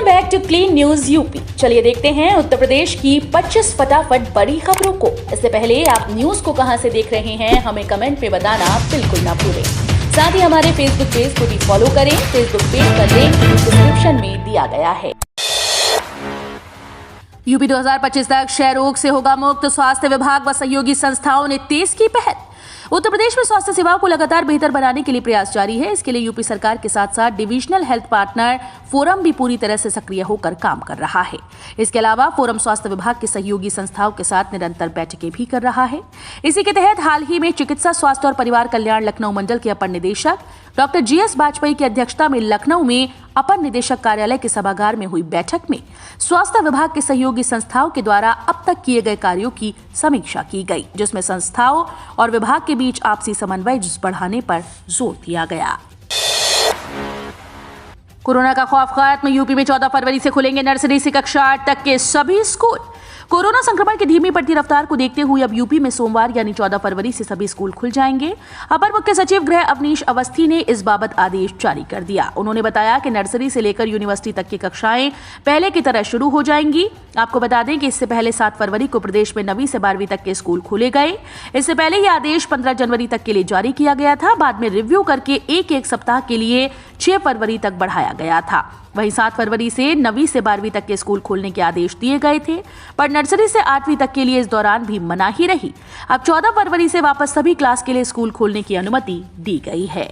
Back to Clean News UP. चलिए देखते हैं उत्तर प्रदेश की 25 फटाफट बड़ी खबरों को। इससे पहले आप न्यूज को कहां से देख रहे हैं हमें कमेंट में बताना बिल्कुल ना भूलें। साथ ही हमारे फेसबुक पेज को भी फॉलो करें। फेसबुक पेज का लिंक डिस्क्रिप्शन में दिया गया है। यूपी 2025 तक क्षय रोग से होगा मुक्त। स्वास्थ्य विभाग व सहयोगी संस्थाओं ने तेज की पहल। उत्तर प्रदेश में स्वास्थ्य सेवाओं को लगातार बेहतर बनाने के लिए प्रयास जारी है। इसके लिए यूपी सरकार के साथ साथ डिविजनल हेल्थ पार्टनर फोरम भी पूरी तरह से सक्रिय होकर काम कर रहा है। इसके अलावा फोरम स्वास्थ्य विभाग के सहयोगी संस्थाओं के साथ निरंतर बैठकें भी कर रहा है। इसी के तहत हाल ही में चिकित्सा स्वास्थ्य और परिवार कल्याण लखनऊ मंडल के अपर निदेशक डॉक्टर GS वाजपेयी की अध्यक्षता में लखनऊ में अपर निदेशक कार्यालय के सभागार में हुई बैठक में स्वास्थ्य विभाग के सहयोगी संस्थाओं के द्वारा अब तक किए गए कार्यों की समीक्षा की गई, जिसमें संस्थाओं और विभाग के बीच आपसी समन्वय बढ़ाने पर जोर दिया गया। कोरोना का खौफ खत्म। यूपी में 14 फरवरी से खुलेंगे नर्सरी से कक्षा 8 तक के सभी स्कूल। कोरोना संक्रमण की धीमी पड़ती रफ्तार को देखते हुए अब यूपी में सोमवार यानी 14 फरवरी से सभी स्कूल खुल जाएंगे। अपर मुख्य सचिव गृह अवनीश अवस्थी ने इस बाबत आदेश जारी कर दिया। उन्होंने बताया कि नर्सरी से लेकर यूनिवर्सिटी तक की कक्षाएं पहले की तरह शुरू हो जाएंगी। आपको बता दें कि इससे पहले 7 फरवरी को प्रदेश में 9वीं से 12वीं तक के स्कूल खोले गए। इससे पहले यह आदेश 15 जनवरी तक के लिए जारी किया गया था। बाद में रिव्यू करके एक सप्ताह के लिए 6 फरवरी तक बढ़ाया गया था। वहीं 7 फरवरी से 9वीं से 12वीं तक के स्कूल खोलने के आदेश दिए गए थे, पर नर्सरी से 8वीं तक के लिए इस दौरान भी मनाही रही। अब 14 फरवरी से वापस सभी क्लास के लिए स्कूल खोलने की अनुमति दी गई है।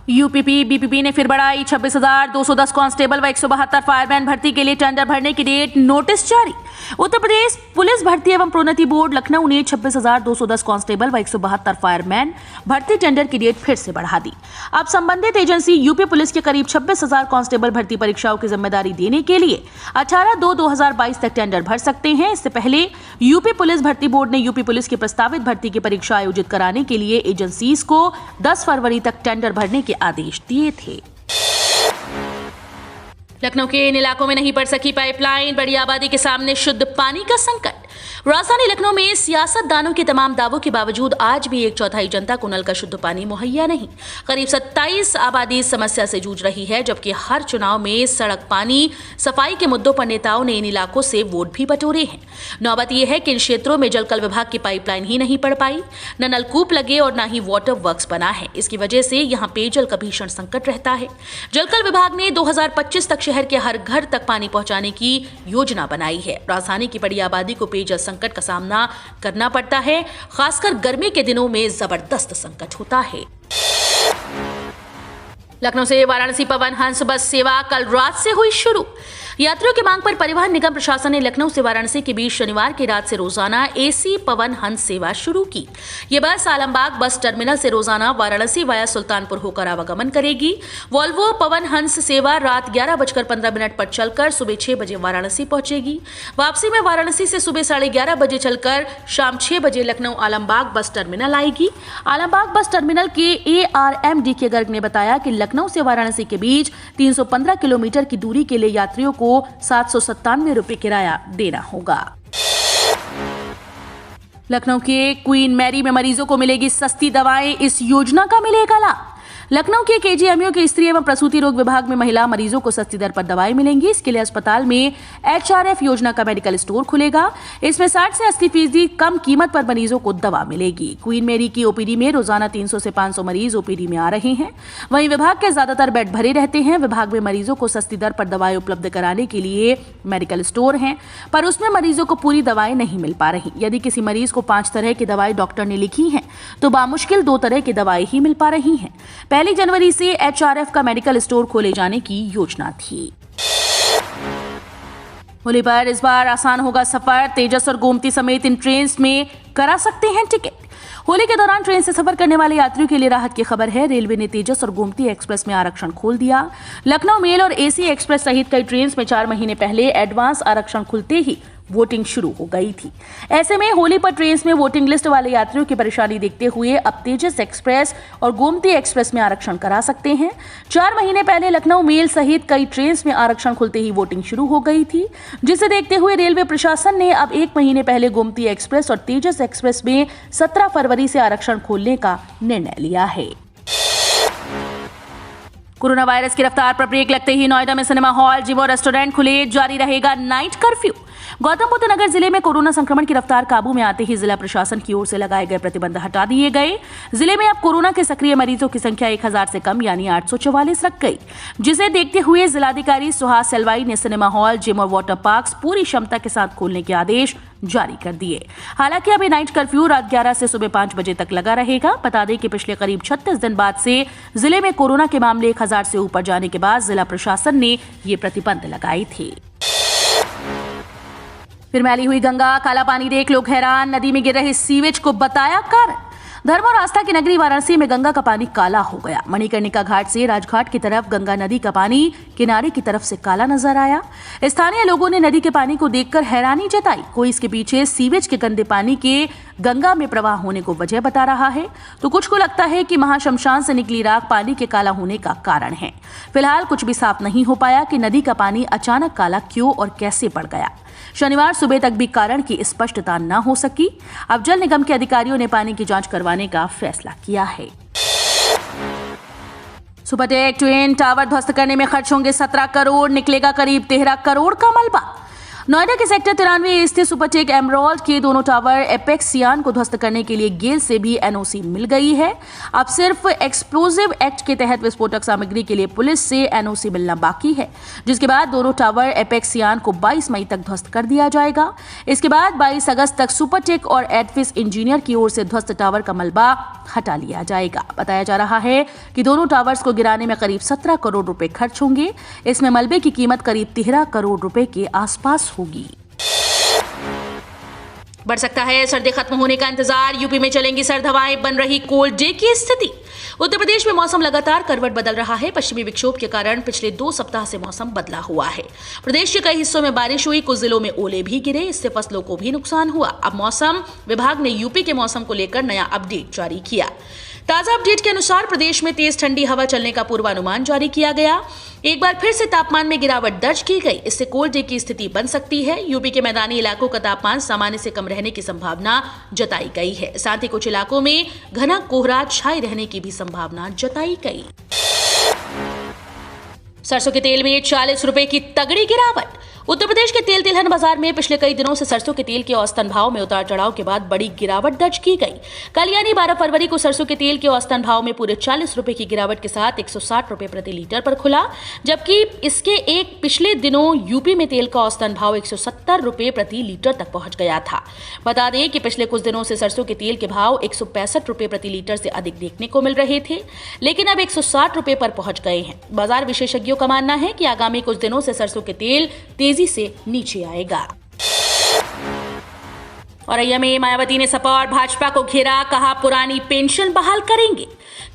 यूपीपीबीपीपी ने फिर बढ़ाई। 26,210 कांस्टेबल व 172 फायरमैन भर्ती के लिए टेंडर भरने की डेट नोटिस जारी। उत्तर प्रदेश पुलिस भर्ती एवं प्रोन्नति बोर्ड लखनऊ ने 26,210 कांस्टेबल व 172 फायरमैन भर्ती टेंडर की डेट फिर से बढ़ा दी। अब संबंधित एजेंसी यूपी पुलिस के करीब 26,000 कांस्टेबल भर्ती परीक्षाओं की जिम्मेदारी देने के लिए 18/2/2022 तक टेंडर भर सकते हैं। इससे पहले यूपी पुलिस भर्ती बोर्ड ने यूपी पुलिस की प्रस्तावित भर्ती की परीक्षा आयोजित कराने के लिए एजेंसीज को 10 फरवरी तक टेंडर भरने के आदेश दिए थे। लखनऊ के इन इलाकों में नहीं पड़ सकी पाइपलाइन। बड़ी आबादी के सामने शुद्ध पानी का संकट। राजधानी लखनऊ में सियासतदानों के तमाम दावों के बावजूद आज भी 1/4 जनता को नल का शुद्ध पानी मुहैया नहीं। करीब 27 आबादी इस समस्या से जूझ रही है, जबकि हर चुनाव में सड़क, पानी, सफाई के मुद्दों पर नेताओं ने इन इलाकों से वोट भी बटोरे हैं। नौबत यह है कि इन क्षेत्रों में जलकल विभाग की पाइपलाइन ही नहीं पड़ पाई, न नलकूप लगे और न ही वाटर वर्क्स बना है। इसकी वजह से यहां पेयजल का भीषण संकट रहता है। जलकल विभाग ने 2025 तक शहर के हर घर तक पानी पहुंचाने की योजना बनाई है। राजधानी की बड़ी आबादी को पेयजल संकट का सामना करना पड़ता है। खासकर गर्मी के दिनों में जबरदस्त संकट होता है। लखनऊ से वाराणसी पवन हंस बस सेवा कल रात से हुई शुरू। यात्रियों की मांग पर परिवहन निगम प्रशासन ने लखनऊ से वाराणसी के बीच शनिवार की रात से रोजाना AC पवन हंस सेवा शुरू की। ये बस आलमबाग बस टर्मिनल से रोजाना वाराणसी वाया सुल्तानपुर होकर आवागमन करेगी। वोल्वो पवन हंस सेवा रात 11:15 पर चलकर सुबह 6 बजे वाराणसी पहुंचेगी। वापसी में वाराणसी से सुबह 11:30 बजे चलकर शाम 6 बजे लखनऊ आलमबाग बस टर्मिनल आएगी। आलमबाग बस टर्मिनल के ARM DK गर्ग ने बताया कि लखनऊ से वाराणसी के बीच 315 किलोमीटर की दूरी के लिए यात्रियों को 797 रुपए किराया देना होगा। लखनऊ के क्वीन मैरी में मरीजों को मिलेगी सस्ती दवाएं। इस योजना का मिलेगा लाभ। लखनऊ के KGMU के स्त्री एवं प्रसूति रोग विभाग में महिला मरीजों को सस्ती दर पर दवाएं मिलेंगी। इसके लिए अस्पताल में HRF योजना का मेडिकल स्टोर खुलेगा। इसमें 60 से 80% कम कीमत पर मरीजों को दवा मिलेगी। क्वीन मैरी की OPD में रोजाना 300 से 500 मरीज OPD में आ रहे हैं। वहीं विभाग के ज्यादातर बेड भरे रहते हैं। विभाग में मरीजों को सस्ती दर पर दवाएं उपलब्ध कराने के लिए मेडिकल स्टोर हैं, पर उसमें मरीजों को पूरी दवाएं नहीं मिल पा रही। यदि किसी मरीज को 5 तरह की दवाएं डॉक्टर ने लिखी हैं, तो बामुश्किल 2 तरह की दवाएं ही मिल पा रही हैं। 1 जनवरी से HRF का मेडिकल स्टोर खोले जाने की योजना थी। होली पर इस बार आसान होगा सफर। तेजस और गोमती समेत इन ट्रेन में करा सकते हैं टिकट। होली के दौरान ट्रेन से सफर करने वाले यात्रियों के लिए राहत की खबर है। रेलवे ने तेजस और गोमती एक्सप्रेस में आरक्षण खोल दिया। लखनऊ मेल और AC एक्सप्रेस सहित कई ट्रेन में 4 महीने पहले एडवांस आरक्षण खुलते ही वोटिंग शुरू हो गई थी। ऐसे में होली पर ट्रेन में वोटिंग लिस्ट वाले यात्रियों की परेशानी देखते हुए अब तेजस एक्सप्रेस और गोमती एक्सप्रेस में आरक्षण करा सकते हैं। 4 महीने पहले लखनऊ मेल सहित कई ट्रेन में आरक्षण खुलते ही वोटिंग शुरू हो गई थी, जिसे देखते हुए रेलवे प्रशासन ने अब 1 महीने पहले गोमती एक्सप्रेस और तेजस एक्सप्रेस में 17 फरवरी से आरक्षण खोलने का निर्णय लिया है। कोरोना वायरस की रफ्तार पर ब्रेक लगते ही नोएडा में सिनेमा हॉल, जिम और रेस्टोरेंट खुले, जारी रहेगा नाइट कर्फ्यू। गौतम बुद्ध नगर जिले में कोरोना संक्रमण की रफ्तार काबू में आते ही जिला प्रशासन की ओर से लगाए गए प्रतिबंध हटा दिए गए। जिले में अब कोरोना के सक्रिय मरीजों की संख्या 1000 से कम यानी 844 रख गई, जिसे देखते हुए जिलाधिकारी सुहास सेलवाई ने सिनेमा हॉल, जिम और वाटर पार्क पूरी क्षमता के साथ खोलने के आदेश जारी कर दिए। हालांकि अभी नाइट कर्फ्यू रात 11 से सुबह 5 बजे तक लगा रहेगा। बता दें कि पिछले करीब 36 दिन बाद से जिले में कोरोना के मामले 1000 से ऊपर जाने के बाद जिला प्रशासन ने ये प्रतिबंध लगाए थे। फिर मैली हुई गंगा, काला पानी देख लोग हैरान, नदी में गिर रहे सीवेज को बताया कारण। धर्म और आस्था की नगरी वाराणसी में गंगा का पानी काला हो गया। मणिकर्णिका घाट से राजघाट की तरफ गंगा नदी का पानी किनारे की तरफ से काला नजर आया। स्थानीय लोगों ने नदी के पानी को देखकर हैरानी जताई। कोई इसके पीछे सीवेज के गंदे पानी के गंगा में प्रवाह होने को वजह बता रहा है, तो कुछ को लगता है कि महाशमशान से निकली राख पानी के काला होने का कारण है। फिलहाल कुछ भी साफ नहीं हो पाया कि नदी का पानी अचानक काला क्यों और कैसे पड़ गया। शनिवार सुबह तक भी कारण की स्पष्टता न हो सकी। अब जल निगम के अधिकारियों ने पानी की जांच करवाने का फैसला किया है। सुपरटेक ट्विन टावर ध्वस्त करने में खर्च होंगे 17 करोड़, निकलेगा करीब 13 करोड़ का मलबा। नोएडा के सेक्टर 93 स्थित सुपरटेक एमराल्ड के दोनों टावर एपेक्स सियान को ध्वस्त करने के लिए गेल से भी एनओसी मिल गई है। अब सिर्फ एक्सप्लोजिव एक्ट के तहत विस्फोटक सामग्री के लिए पुलिस से एनओसी मिलना बाकी है, जिसके बाद दोनों टावर एपेक्स सियान को 22 मई तक ध्वस्त कर दिया जाएगा। इसके बाद 22 अगस्त तक सुपरटेक और एडफिस इंजीनियर की ओर से ध्वस्त टावर का मलबा हटा लिया जाएगा। बताया जा रहा है कि दोनों टावर्स को गिराने में करीब 17 करोड़ रुपए खर्च होंगे। इसमें मलबे की कीमत करीब 13 करोड़ रुपए के आसपास होगी। बढ़ सकता है सर्दी खत्म होने का इंतजार, यूपी में चलेंगी सर्द हवाएं, बन रही कोल्ड डे की स्थिति। उत्तर प्रदेश में मौसम लगातार करवट बदल रहा है। पश्चिमी विक्षोभ के कारण पिछले 2 सप्ताह से मौसम बदला हुआ है। प्रदेश के कई हिस्सों में बारिश हुई, कुछ जिलों में ओले भी गिरे, इससे फसलों को भी नुकसान हुआ। अब मौसम विभाग ने यूपी के मौसम को लेकर नया अपडेट जारी किया। ताजा अपडेट के अनुसार प्रदेश में तेज ठंडी हवा चलने का पूर्वानुमान जारी किया गया। एक बार फिर से तापमान में गिरावट दर्ज की गई, इससे कोल्ड डे की स्थिति बन सकती है। यूपी के मैदानी इलाकों का तापमान सामान्य से कम रहने की संभावना जताई गई है। साथ ही कुछ इलाकों में घना कोहरा छाए रहने की भी संभावना जताई गई। सरसों के तेल में 40 रुपए की तगड़ी गिरावट। उत्तर प्रदेश के तेल तिलहन बाजार में पिछले कई दिनों से सरसों के तेल के औसतन भाव में उतार चढ़ाव के बाद बड़ी गिरावट दर्ज की गई। कल यानी 12 फरवरी को सरसों के तेल के औसतन भाव में पूरे 40 रुपए की गिरावट के साथ 160 रुपए प्रति लीटर पर खुला, जबकि इसके एक पिछले दिनों यूपी में तेल का औसतन भाव 170 रुपए प्रति लीटर तक पहुंच गया था। बता दें कि पिछले कुछ दिनों से सरसों के तेल के भाव 165 रुपए प्रति लीटर से अधिक देखने को मिल रहे थे, लेकिन अब 160 रुपए पर पहुंच गए हैं। बाजार विशेषज्ञों का मानना है कि आगामी कुछ दिनों से सरसों के तेल तेजी से नीचे आएगा। औरैया में मायावती ने सपा और भाजपा को घेरा, कहा पुरानी पेंशन बहाल करेंगे।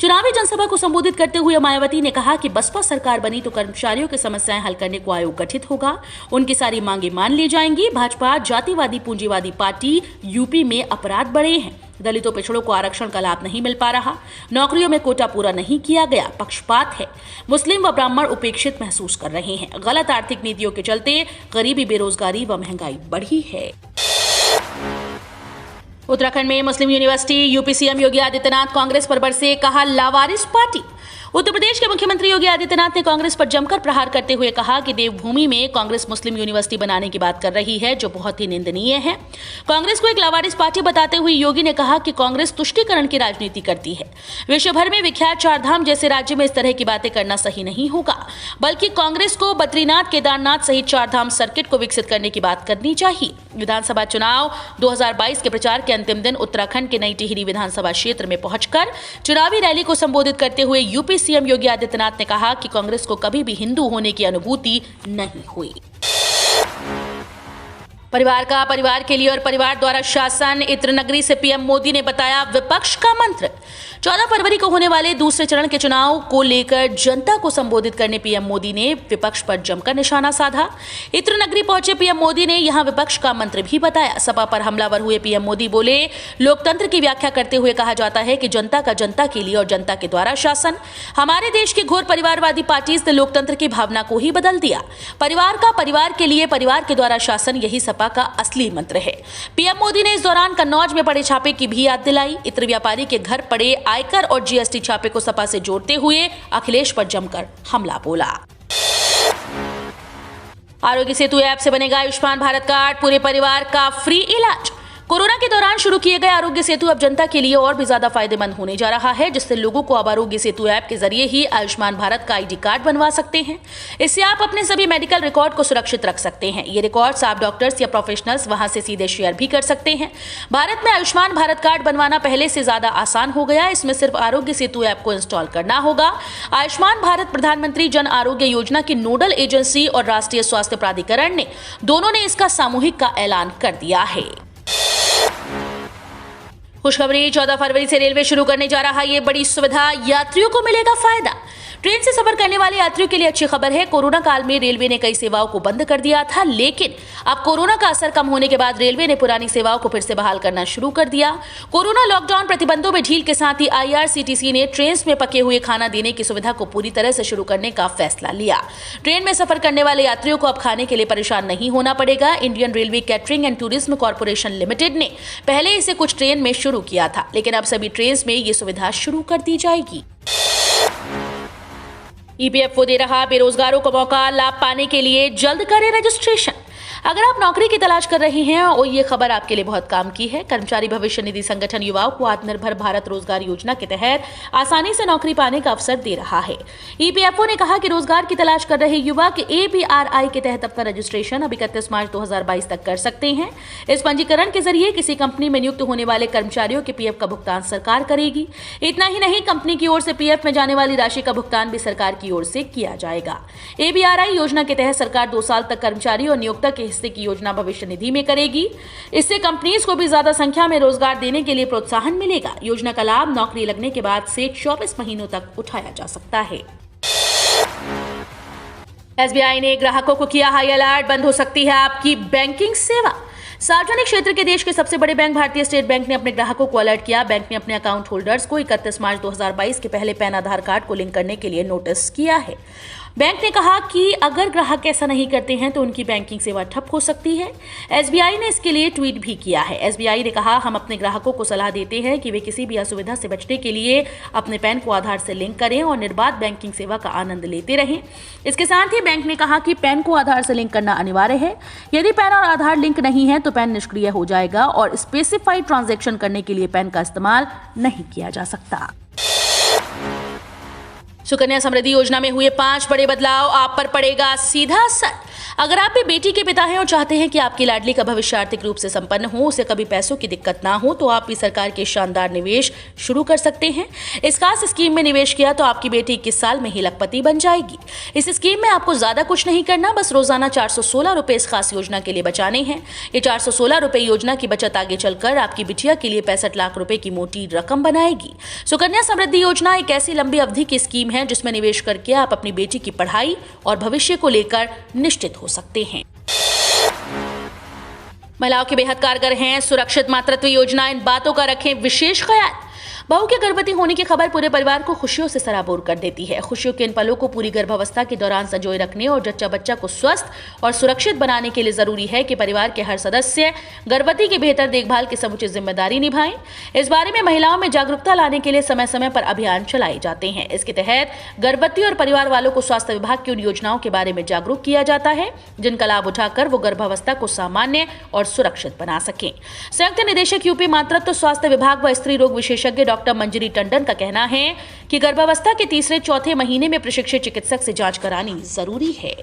चुनावी जनसभा को संबोधित करते हुए मायावती ने कहा कि बसपा सरकार बनी तो कर्मचारियों की समस्याएं हल करने को आयोग गठित होगा, उनकी सारी मांगे मान ली जाएंगी। भाजपा जातिवादी पूंजीवादी पार्टी, यूपी में अपराध बढ़े हैं, दलितों पिछड़ों को आरक्षण का लाभ नहीं मिल पा रहा, नौकरियों में कोटा पूरा नहीं किया गया, पक्षपात है, मुस्लिम व ब्राह्मण उपेक्षित महसूस कर रहे हैं, गलत आर्थिक नीतियों के चलते गरीबी, बेरोजगारी व महंगाई बढ़ी है। उत्तराखंड में मुस्लिम university, UP CM Yogi Adityanath Congress पर बरसे, कहा लावारिस पार्टी। उत्तर प्रदेश के मुख्यमंत्री योगी आदित्यनाथ ने कांग्रेस पर जमकर प्रहार करते हुए कहा कि देवभूमि में कांग्रेस मुस्लिम यूनिवर्सिटी बनाने की बात कर रही है, जो बहुत ही निंदनीय है। कांग्रेस को एक लावारिस पार्टी बताते हुए योगी ने कहा कि कांग्रेस तुष्टीकरण की राजनीति करती है। विश्व भर में विख्यात 4 धाम जैसे राज्य में इस तरह की बातें करना सही नहीं होगा, बल्कि कांग्रेस को बद्रीनाथ, केदारनाथ सहित 4 धाम सर्किट को विकसित करने की बात करनी चाहिए। विधानसभा चुनाव 2022 के प्रचार के अंतिम दिन उत्तराखंड के नई टिहरी विधानसभा क्षेत्र में पहुंचकर चुनावी रैली को संबोधित करते हुए यूपी सीएम योगी आदित्यनाथ ने कहा कि कांग्रेस को कभी भी हिंदू होने की अनुभूति नहीं हुई। परिवार का परिवार के लिए और परिवार द्वारा शासन, इत्र नगरी से पीएम मोदी ने बताया विपक्ष का मंत्र। 14 फरवरी को होने वाले दूसरे चरण के चुनाव को लेकर जनता को संबोधित करने पीएम मोदी ने विपक्ष पर जमकर निशाना साधा। इत्र नगरी पहुंचे पीएम मोदी ने यहां विपक्ष का मंत्र भी बताया। सपा पर हमलावर हुए पीएम मोदी बोले, लोकतंत्र की व्याख्या करते हुए कहा जाता है कि जनता का जनता के लिए और जनता के द्वारा शासन। हमारे देश की घोर परिवारवादी पार्टी ने लोकतंत्र की भावना को ही बदल दिया। परिवार का परिवार के लिए, परिवार के द्वारा शासन, यही सपा का असली मंत्र है। पीएम मोदी ने इस दौरान कन्नौज में पड़े छापे की भी याद दिलाई। इत्र व्यापारी के घर पड़े आयकर और जीएसटी छापे को सपा से जोड़ते हुए अखिलेश पर जमकर हमला बोला। आरोग्य सेतु ऐप से बनेगा आयुष्मान भारत कार्ड, पूरे परिवार का फ्री इलाज। कोरोना के दौरान शुरू किए गए आरोग्य सेतु अब जनता के लिए और भी ज्यादा फायदेमंद होने जा रहा है, जिससे लोगों को अब आरोग्य सेतु ऐप के जरिए ही आयुष्मान भारत का आईडी कार्ड बनवा सकते हैं। इससे आप अपने सभी मेडिकल रिकॉर्ड को सुरक्षित रख सकते हैं। ये रिकॉर्ड्स आप डॉक्टर्स या प्रोफेशनल्स वहां से सीधे शेयर भी कर सकते हैं। भारत में आयुष्मान भारत कार्ड बनवाना पहले से ज्यादा आसान हो गया। इसमें सिर्फ आरोग्य सेतु ऐप को इंस्टॉल करना होगा। आयुष्मान भारत प्रधानमंत्री जन आरोग्य योजना की नोडल एजेंसी और राष्ट्रीय स्वास्थ्य प्राधिकरण ने दोनों ने इसका सामूहिक का ऐलान कर दिया है। खुशखबरी, 14 फरवरी से रेलवे शुरू करने जा रहा ये बड़ी सुविधा, यात्रियों को मिलेगा फायदा। ट्रेन से सफर करने वाले यात्रियों के लिए अच्छी खबर है। कोरोना काल में रेलवे ने कई सेवाओं को बंद कर दिया था, लेकिन अब कोरोना का असर कम होने के बाद रेलवे ने पुरानी सेवाओं को फिर से बहाल करना शुरू कर दिया। कोरोना लॉकडाउन प्रतिबंधों में ढील के साथ ही IRCTC ने ट्रेन में पके हुए खाना देने की सुविधा को पूरी तरह से शुरू करने का फैसला लिया। ट्रेन में सफर करने वाले यात्रियों को अब खाने के लिए परेशान नहीं होना पड़ेगा। Indian railway catering and tourism corporation limited ने पहले इसे कुछ ट्रेन में शुरू किया था, लेकिन अब सभी ट्रेन में ये सुविधा शुरू कर दी जाएगी। EPFO दे रहा बेरोजगारों को मौका, लाभ पाने के लिए जल्द करें रजिस्ट्रेशन। अगर आप नौकरी की तलाश कर रहे हैं और ये खबर आपके लिए बहुत काम की है, कर्मचारी भविष्य निधि संगठन युवाओं को आत्मनिर्भर भारत रोजगार योजना के तहत आसानी से नौकरी पाने का अवसर दे रहा है। EPFO ने कहा कि रोजगार की तलाश कर रहे युवा के APRI के तहत अपना रजिस्ट्रेशन अब 31 मार्च 2022 तक कर सकते हैं। इस पंजीकरण के जरिए किसी कंपनी में नियुक्त होने वाले कर्मचारियों के PF का भुगतान सरकार करेगी। इतना ही नहीं, कंपनी की ओर से PF में जाने वाली राशि का भुगतान भी सरकार की ओर से किया जाएगा। APRI योजना के तहत सरकार 2 साल तक कर्मचारी और नियोक्ता के हिस्से की योजना भविष्य निधि में करेगी। इससे कंपनीज को भी ज्यादा संख्या में रोजगार देने के लिए प्रोत्साहन मिलेगा। योजना का लाभ नौकरी लगने के बाद से 24 महीनों तक उठाया जा सकता है। SBI ने ग्राहकों को किया हाई अलर्ट, बंद हो सकती है आपकी बैंकिंग सेवा। सार्वजनिक क्षेत्र के देश के सबसे बड़े बैंक भारतीय स्टेट बैंक ने अपने ग्राहकों को अलर्ट किया। बैंक ने अपने अकाउंट होल्डर्स को 31 मार्च 2022 के पहले पैन आधार कार्ड को लिंक करने के लिए नोटिस किया है। बैंक ने कहा कि अगर ग्राहक ऐसा नहीं करते हैं तो उनकी बैंकिंग सेवा ठप हो सकती है। SBI ने इसके लिए ट्वीट भी किया है। SBI ने कहा, हम अपने ग्राहकों को सलाह देते हैं कि वे किसी भी असुविधा से बचने के लिए अपने पैन को आधार से लिंक करें और निर्बाध बैंकिंग सेवा का आनंद लेते रहें। इसके साथ ही बैंक ने कहा कि पैन को आधार से लिंक करना अनिवार्य है। यदि पैन और आधार लिंक नहीं है तो पैन निष्क्रिय हो जाएगा और स्पेसिफाइड ट्रांजैक्शन करने के लिए पैन का इस्तेमाल नहीं किया जा सकता। सुकन्या समृद्धि योजना में हुए 5 बड़े बदलाव, आप पर पड़ेगा सीधा असर। अगर आप भी बेटी के पिता हैं और चाहते हैं कि आपकी लाडली का भविष्य आर्थिक रूप से संपन्न हो, उसे कभी पैसों की दिक्कत ना हो, तो आप भी सरकार के शानदार निवेश शुरू कर सकते हैं। इस खास स्कीम में निवेश किया तो आपकी बेटी 21 साल में ही लखपति बन जाएगी। इस स्कीम में आपको ज्यादा कुछ नहीं करना, बस रोजाना 416 रुपए इस खास योजना के लिए बचाने हैं। ये 416 रुपए योजना की बचत आगे चलकर आपकी बिटिया के लिए 65 लाख रुपए की मोटी रकम बनाएगी। सुकन्या समृद्धि योजना एक ऐसी लंबी अवधि की स्कीम है जिसमें निवेश करके आप अपनी बेटी की पढ़ाई और भविष्य को लेकर निश्चित हो सकते हैं। महिलाओं के बेहद कारगर हैं सुरक्षित मातृत्व योजना, इन बातों का रखें विशेष ख्याल। बहू के गर्भवती होने की खबर पूरे परिवार को खुशियों से सराबोर कर देती है। खुशियों के इन पलों को पूरी गर्भावस्था के दौरान संजोए रखने और जच्चा बच्चा को स्वस्थ और सुरक्षित बनाने के लिए जरूरी है कि परिवार के हर सदस्य गर्भवती की बेहतर देखभाल की समुचित जिम्मेदारी निभाएं। इस बारे में महिलाओं में जागरूकता लाने के लिए समय समय पर अभियान चलाए जाते हैं। इसके तहत गर्भवती और परिवार वालों को स्वास्थ्य विभाग की उन योजनाओं के बारे में जागरूक किया जाता है जिनका लाभ उठाकर वो गर्भावस्था को सामान्य और सुरक्षित बना सकें। संयुक्त निदेशक यूपी मातृत्व स्वास्थ्य विभाग व स्त्री रोग विशेषज्ञ डॉक्टर मंजरी टंडन का कहना है कि गर्भावस्था के 3-4 महीने में प्रशिक्षित चिकित्सक से जांच करानी जरूरी है।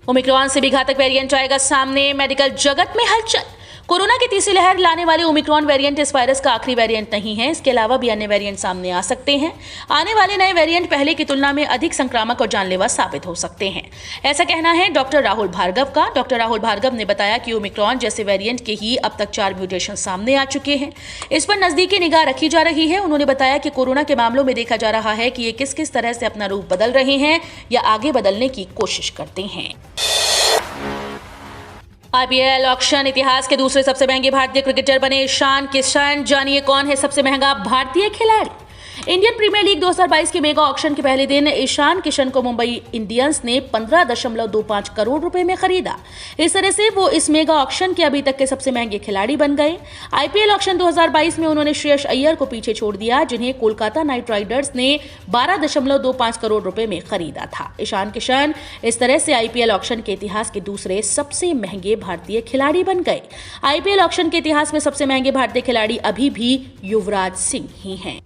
ओमिक्रॉन से भी घातक वेरिएंट आएगा सामने, मेडिकल जगत में हलचल। कोरोना की तीसरी लहर लाने वाले ओमिक्रॉन वेरिएंट इस वायरस का आखिरी वेरिएंट नहीं है। इसके अलावा भी अन्य वेरिएंट सामने आ सकते हैं। आने वाले नए वेरिएंट पहले की तुलना में अधिक संक्रामक और जानलेवा साबित हो सकते हैं, ऐसा कहना है डॉक्टर राहुल भार्गव का। डॉक्टर राहुल भार्गव ने बताया कि ओमिक्रॉन जैसे वेरिएंट के ही अब तक 4 म्यूटेशन सामने आ चुके हैं। इस पर नजदीकी निगाह रखी जा रही है। उन्होंने बताया कि कोरोना के मामलों में देखा जा रहा है कि ये किस किस तरह से अपना रूप बदल रहे हैं या आगे बदलने की कोशिश करते हैं। IPL ऑक्शन, इतिहास के दूसरे सबसे महंगे भारतीय क्रिकेटर बने ईशान किशन। जानिए कौन है सबसे महंगा भारतीय खिलाड़ी। इंडियन प्रीमियर लीग 2022 के मेगा ऑक्शन के पहले दिन ईशान किशन को मुंबई इंडियंस ने 15.25 करोड़ रुपए में खरीदा। इस तरह से वो इस मेगा ऑक्शन के अभी तक के सबसे महंगे खिलाड़ी बन गए। आईपीएल ऑक्शन 2022 में उन्होंने श्रेयस अय्यर को पीछे छोड़ दिया, जिन्हें कोलकाता नाइट राइडर्स ने 12.25 करोड़ रुपए में खरीदा था। ईशान किशन इस तरह से आईपीएल ऑक्शन के इतिहास के दूसरे सबसे महंगे भारतीय खिलाड़ी बन गए। आईपीएल ऑक्शन के इतिहास में सबसे महंगे भारतीय खिलाड़ी अभी भी युवराज सिंह ही हैं।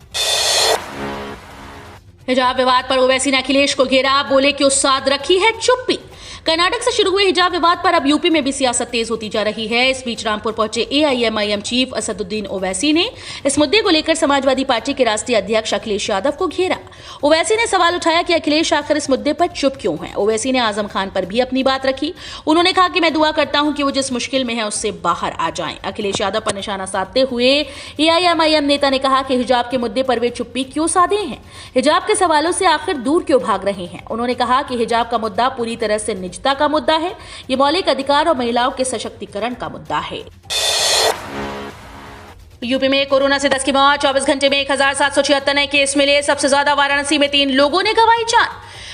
हिजाब विवाद पर ओवैसी ने अखिलेश को घेरा, बोले कि उस साथ रखी है चुप्पी। कर्नाटक से शुरू हुए हिजाब विवाद पर अब यूपी में भी सियासत तेज होती जा रही है। इस बीच रामपुर पहुंचे एआईएमआईएम चीफ असदुद्दीन ओवैसी ने इस मुद्दे को लेकर समाजवादी पार्टी के राष्ट्रीय अध्यक्ष अखिलेश यादव को घेरा। ओवैसी ने सवाल उठाया कि अखिलेश आखिर इस मुद्दे पर चुप क्यों है। ओवैसी ने आजम खान पर भी अपनी बात रखी। उन्होंने कहा कि मैं दुआ करता हूं कि वो जिस मुश्किल में है उससे बाहर आ जाएं। अखिलेश यादव पर निशाना साधते हुए एआईएमआईएम नेता ने कहा कि हिजाब के मुद्दे पर वे चुप्पी क्यों साधे हैं, हिजाब के सवालों से आखिर दूर क्यों भाग रहे हैं। उन्होंने कहा कि हिजाब का मुद्दा पूरी तरह से निजता का मुद्दा है, ये मौलिक अधिकार और महिलाओं के सशक्तिकरण का मुद्दा है। यूपी में कोरोना से 10 की मौत, 24 घंटे में 1776 नए केस मिले। सबसे ज्यादा वाराणसी में 3 लोगों ने गंवाई जान।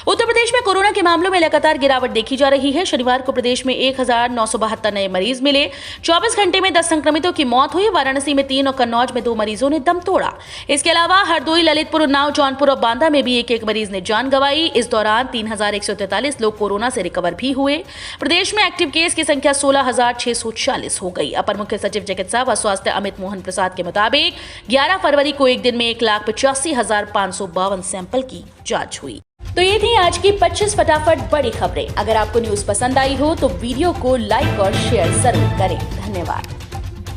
उत्तर प्रदेश में कोरोना के मामलों में लगातार गिरावट देखी जा रही है। शनिवार को प्रदेश में 1972 नए मरीज मिले। 24 घंटे में 10 संक्रमितों की मौत हुई। वाराणसी में 3 और कन्नौज में 2 मरीजों ने दम तोड़ा। इसके अलावा हरदोई, ललितपुर, उन्नाव, जौनपुर और बांदा में भी एक मरीज ने जान गंवाई। इस दौरान 3143 लोग कोरोना से रिकवर भी हुए। प्रदेश में एक्टिव केस की संख्या 16,640 हो गई। अपर मुख्य सचिव चिकित्सा व स्वास्थ्य अमित मोहन प्रसाद के मुताबिक 11 फरवरी को एक दिन में 1,85,552 सैंपल की जांच हुई। तो ये थी आज की 25 फटाफट बड़ी खबरें। अगर आपको न्यूज पसंद आई हो तो वीडियो को लाइक और शेयर जरूर करें। धन्यवाद।